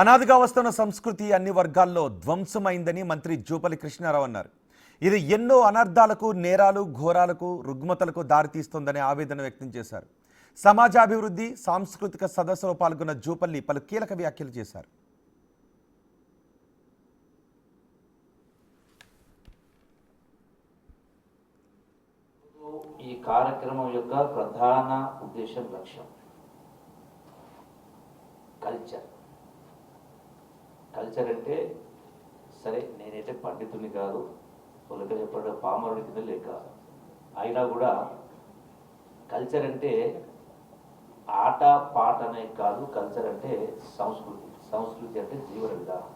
అనాదిగా వస్తున్న సంస్కృతి అన్ని వర్గాల్లో ధ్వంసమైందని మంత్రి జూపల్లి కృష్ణారావు అన్నారు. ఇది ఎన్నో అనర్థాలకు, నేరాలు, ఘోరాలకు, రుగ్మతలకు దారితీస్తుందని ఆవేదన వ్యక్తం చేశారు. సమాజాభివృద్ధి సాంస్కృతిక సదస్సులో పాల్గొన్న జూపల్లి పలు కీలక వ్యాఖ్యలు చేశారు. ఈ కార్యక్రమం యొక్క ప్రధాన ఉద్దేశం, లక్ష్యం కల్చర్ అంటే సరే, నేనైతే పండితుని కాదు, వాళ్ళకి చెప్పడం పామరుడి కింద లేక, అయినా కూడా కల్చర్ అంటే ఆట పాట అనే కాదు. కల్చర్ అంటే సంస్కృతి అంటే జీవన విధానం.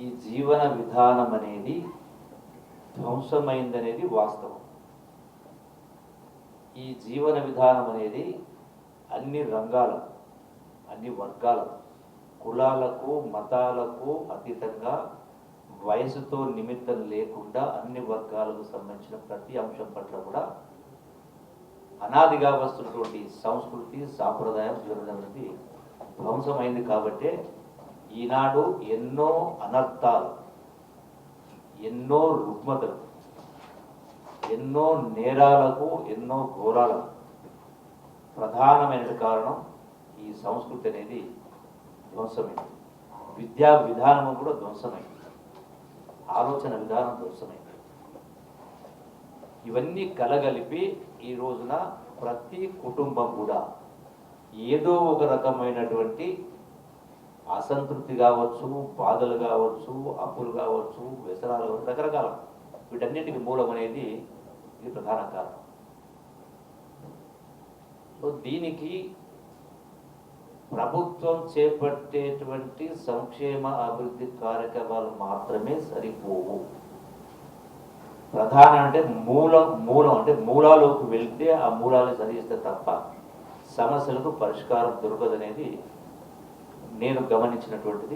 ఈ జీవన విధానం అనేది ధ్వంసమైందనేది వాస్తవం. ఈ జీవన విధానం అనేది అన్ని రంగాలకు, అన్ని వర్గాలకు, కులాలకు, మతాలకు అతీతంగా, వయసుతో నిమిత్తం లేకుండా అన్ని వర్గాలకు సంబంధించిన ప్రతి అంశం పట్ల కూడా అనాదిగా వస్తున్నటువంటి సంస్కృతి, సాంప్రదాయం, జీవనది ధ్వంసమైంది. కాబట్టే ఈనాడు ఎన్నో అనర్థాలు, ఎన్నో రుగ్మతలు, ఎన్నో నేరాలకు, ఎన్నో ఘోరాలకు ప్రధానమైన కారణం ఈ సంస్కృతి అనేది ధ్వంసమైంది. విద్యా విధానం కూడా ధ్వంసమైంది. ఆలోచన విధానం ధ్వంసమైంది. ఇవన్నీ కలగలిపి ఈ రోజున ప్రతి కుటుంబం కూడా ఏదో ఒక రకమైనటువంటి అసంతృప్తి కావచ్చు, బాధలు కావచ్చు, అప్పులు కావచ్చు, వ్యసనాలు కావచ్చు, రకరకాల వీటన్నిటికీ మూలం అనేది ఇది ప్రధాన కారణం. సో దీనికి ప్రభుత్వం చేపట్టేటువంటి సంక్షేమ అభివృద్ధి కార్యక్రమాలు మాత్రమే సరిపోవు. ప్రధాన అంటే మూలం అంటే మూలాలోకి వెళ్తే ఆ మూలాలను సరిస్తే తప్ప సమస్యలకు పరిష్కారం దొరకదనేది నేను గమనించినటువంటిది.